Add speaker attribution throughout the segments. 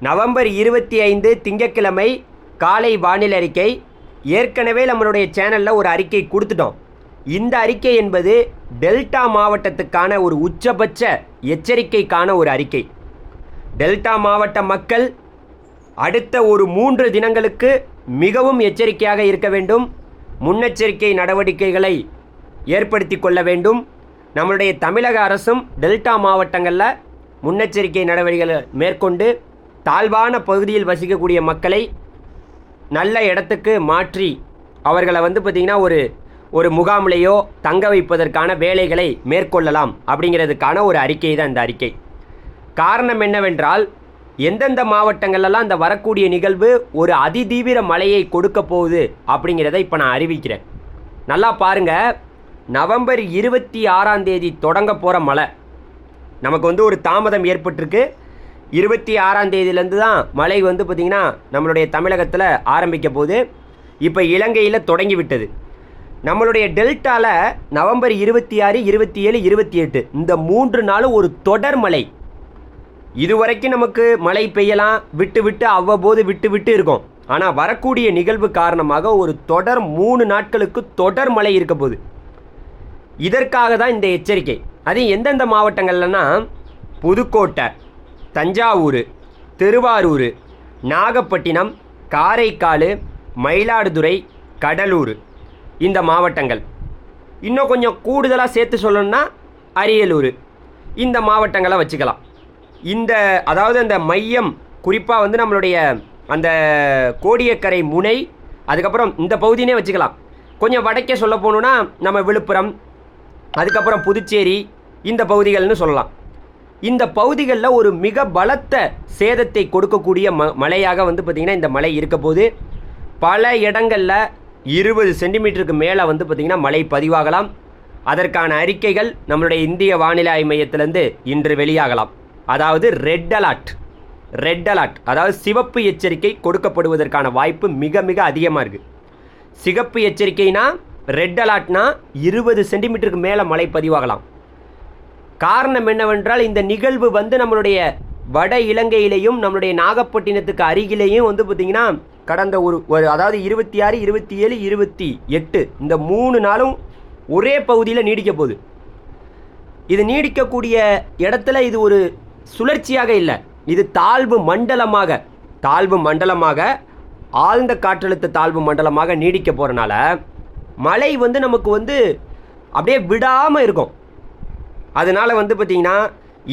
Speaker 1: November 25 திங்கட்கிழமை காலை வானிலை அறிக்கை. ஏற்கனவே நம்மளுடைய சேனலில் ஒரு அறிக்கை கொடுத்துட்டோம். இந்த அறிக்கை என்பது டெல்டா மாவட்டத்துக்கான ஒரு உச்சபட்ச எச்சரிக்கைக்கான ஒரு அறிக்கை. டெல்டா மாவட்ட மக்கள் அடுத்த ஒரு 3 தினங்களுக்கு மிகவும் எச்சரிக்கையாக இருக்க வேண்டும். முன்னெச்சரிக்கை நடவடிக்கைகளை ஏற்படுத்தி கொள்ள வேண்டும். நம்மளுடைய தமிழக அரசும் டெல்டா மாவட்டங்களில் முன்னெச்சரிக்கை நடவடிக்கைகளை மேற்கொண்டு தாழ்வான பகுதியில் வசிக்கக்கூடிய மக்களை நல்ல இடத்துக்கு மாற்றி அவர்களை பார்த்திங்கன்னா ஒரு முகாமிலேயோ தங்க வைப்பதற்கான வேலைகளை மேற்கொள்ளலாம் அப்படிங்கிறதுக்கான ஒரு அறிக்கை தான் இந்த அறிக்கை. காரணம் என்னவென்றால், எந்தெந்த மாவட்டங்கள்லாம் இந்த வரக்கூடிய நிகழ்வு ஒரு அதிதீவிர மழையை கொடுக்க போகுது அப்படிங்கிறத இப்போ நான் அறிவிக்கிறேன். நல்லா பாருங்கள், நவம்பர் 26ஆம் தேதி தொடங்க போகிற மழை நமக்கு ஒரு தாமதம் ஏற்பட்டிருக்கு. 26ஆம் தேதியிலேருந்து தான் மழை பார்த்திங்கன்னா நம்மளுடைய தமிழகத்தில் ஆரம்பிக்க போகுது. இப்போ இலங்கையில் தொடங்கி விட்டது. நம்மளுடைய டெல்டாவில் நவம்பர் 26, 27, 28 இந்த 3 நாளும் ஒரு தொடர் மழை. இதுவரைக்கும் நமக்கு மழை பெய்யலாம், விட்டு விட்டு அவ்வப்போது விட்டு விட்டு இருக்கும். ஆனால் வரக்கூடிய நிகழ்வு காரணமாக ஒரு தொடர் 3 நாட்களுக்கு தொடர் மழை இருக்க போகுது. இதற்காக தான் இந்த எச்சரிக்கை. அது எந்தெந்த மாவட்டங்கள்லன்னா, புதுக்கோட்டை, தஞ்சாவூர், திருவாரூர், நாகப்பட்டினம், காரைக்கால், மயிலாடுதுறை, கடலூர் இந்த மாவட்டங்கள். இன்னும் கொஞ்சம் கூடுதலாக சேர்த்து சொல்லணும்னா அரியலூர், இந்த மாவட்டங்களை வச்சுக்கலாம். அதாவது அந்த மையம் குறிப்பாக நம்மளுடைய அந்த கோடியக்கரை முனை, அதுக்கப்புறம் இந்த பகுதினே வச்சுக்கலாம். கொஞ்சம் வடக்கே சொல்ல போகணுன்னா நம்ம விழுப்புரம், அதுக்கப்புறம் புதுச்சேரி, இந்த பகுதிகள்னு சொல்லலாம். இந்த பகுதிகளில் ஒரு மிக பலத்த சேதத்தை கொடுக்கக்கூடிய மழையாக பார்த்திங்கன்னா இந்த மழை இருக்க போது. பல இடங்களில் 20 சென்டிமீட்டருக்கு மேலே பார்த்திங்கன்னா மழை பதிவாகலாம். அதற்கான அறிக்கைகள் நம்மளுடைய இந்திய வானிலை ஆய்வு மையத்திலேருந்து இன்று வெளியாகலாம். அதாவது ரெட் அலர்ட், அதாவது சிவப்பு எச்சரிக்கை கொடுக்கப்படுவதற்கான வாய்ப்பு மிக மிக அதிகமாக இருக்குது. சிகப்பு எச்சரிக்கைனா, ரெட் அலர்ட்னா 20 சென்டிமீட்டருக்கு மேலே மழை பதிவாகலாம். காரணம் என்னவென்றால், இந்த நிகழ்வு நம்மளுடைய வட இலங்கையிலையும் நம்மளுடைய நாகப்பட்டினத்துக்கு அருகிலேயும் பார்த்திங்கன்னா கடந்த அதாவது 26, 27, 28 இந்த 3 நாளும் ஒரே பகுதியில் நீடிக்க போகுது. இது நீடிக்கக்கூடிய இடத்துல இது ஒரு சுழற்சியாக இல்லை, இது தாழ்வு மண்டலமாக ஆழ்ந்த காற்றழுத்த தாழ்வு மண்டலமாக நீடிக்க போகிறனால மழை நமக்கு அப்படியே விடாமல் இருக்கும். அதனால் பார்த்திங்கன்னா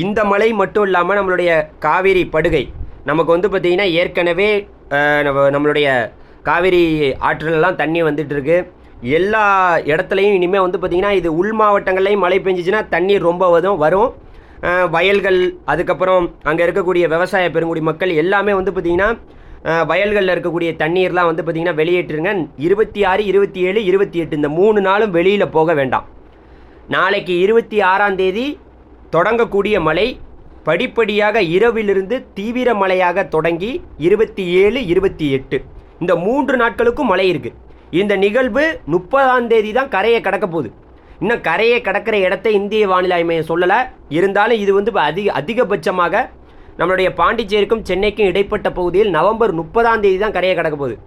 Speaker 1: இந்த மழை மட்டும் இல்லாமல் நம்மளுடைய காவிரி படுகை நமக்கு பார்த்திங்கன்னா ஏற்கனவே நம்மளுடைய காவிரி ஆற்றிலெல்லாம் தண்ணி வந்துட்டுருக்கு. எல்லா இடத்துலையும் இனிமேல் பார்த்திங்கன்னா இது உள் மாவட்டங்கள்லையும் மழை பெஞ்சிச்சுன்னா தண்ணீர் ரொம்ப வரும். வயல்கள், அதுக்கப்புறம் அங்கே இருக்கக்கூடிய விவசாய பெருங்குடி மக்கள் எல்லாமே பார்த்திங்கன்னா வயல்களில் இருக்கக்கூடிய தண்ணீர்லாம் பார்த்திங்கன்னா வெளியேற்றுங்க. 26, 27, 28 இந்த 3 நாளும் வெளியில் போக வேண்டாம். நாளைக்கு 26ஆம் தேதி தொடங்கக்கூடிய மழை படிப்படியாக இரவிலிருந்து தீவிர மழையாக தொடங்கி 27, 28 இந்த 3 நாட்களுக்கும் மழை இருக்குது. இந்த நிகழ்வு 30ஆம் தேதி தான் கரையை கடக்க போகுது. இன்னும் கரையை கடக்கிற இடத்தை இந்திய வானிலை ஆய்வு மையம் சொல்லலை. இருந்தாலும் இது அதிகபட்சமாக நம்மளுடைய பாண்டிச்சேரிக்கும் சென்னைக்கும் இடைப்பட்ட பகுதியில் நவம்பர் 30ஆம் தேதி தான் கரையை கடக்க போகுது.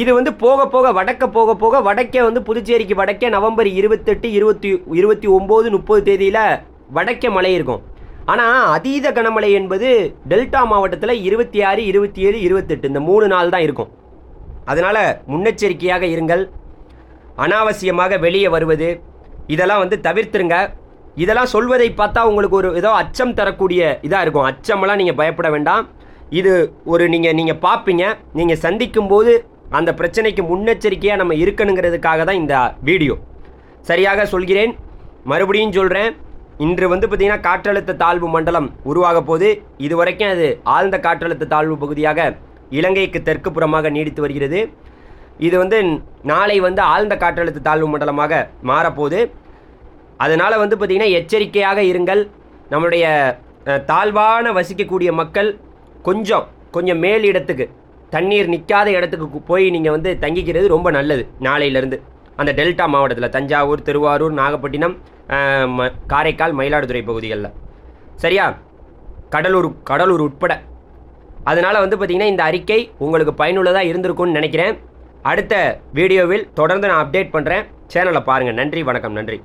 Speaker 1: இது போக போக வடக்கே புதுச்சேரிக்கு வடக்கே நவம்பர் 28, 29, 30 தேதியில் வடக்கே மழை இருக்கும். ஆனால் அதீத கனமழை என்பது டெல்டா மாவட்டத்தில் 26, 27, 28 இந்த 3 நாள் தான் இருக்கும். அதனால் முன்னெச்சரிக்கையாக இருங்கள். அனாவசியமாக வெளியே வருவது இதெல்லாம் தவிர்த்துருங்க. இதெல்லாம் சொல்வதை பார்த்தா உங்களுக்கு ஏதோ அச்சம் தரக்கூடிய இதாக இருக்கும். அச்சமெல்லாம் நீங்கள் பயப்பட வேண்டாம். இது நீங்கள் பார்ப்பீங்க. நீங்கள் சந்திக்கும்போது அந்த பிரச்சனைக்கு முன்னெச்சரிக்கையாக நம்ம இருக்கணுங்கிறதுக்காக தான் இந்த வீடியோ. சரியாக சொல்கிறேன், மறுபடியும் சொல்கிறேன். இன்று பார்த்திங்கன்னா காற்றழுத்த தாழ்வு மண்டலம் உருவாக போது. இதுவரைக்கும் அது ஆழ்ந்த காற்றழுத்த தாழ்வு பகுதியாக இலங்கைக்கு தெற்கு புறமாக நீடித்து வருகிறது. இது நாளை ஆழ்ந்த காற்றழுத்த தாழ்வு மண்டலமாக மாறப்போகுது. அதனால் பார்த்திங்கன்னா எச்சரிக்கையாக இருங்கள். நம்மளுடைய தாழ்வான வசிக்கக்கூடிய மக்கள் கொஞ்சம் மேல் இடத்துக்கு, தண்ணீர் நிற்காத இடத்துக்கு போய் நீங்கள் தங்கிக்கிறது ரொம்ப நல்லது. நாளையிலேருந்து அந்த டெல்டா மாவட்டத்தில் தஞ்சாவூர், திருவாரூர், நாகப்பட்டினம், காரைக்கால், மயிலாடுதுறை பகுதிகளில் சரியா, கடலூர் உட்பட அதனால் வந்து பார்த்திங்கன்னா இந்த அறிக்கை உங்களுக்கு பயனுள்ளதாக இருந்திருக்கும்னு நினைக்கிறேன். அடுத்த வீடியோவில் தொடர்ந்து நான் அப்டேட் பண்ணுறேன். சேனலை பாருங்கள். நன்றி, வணக்கம். நன்றி.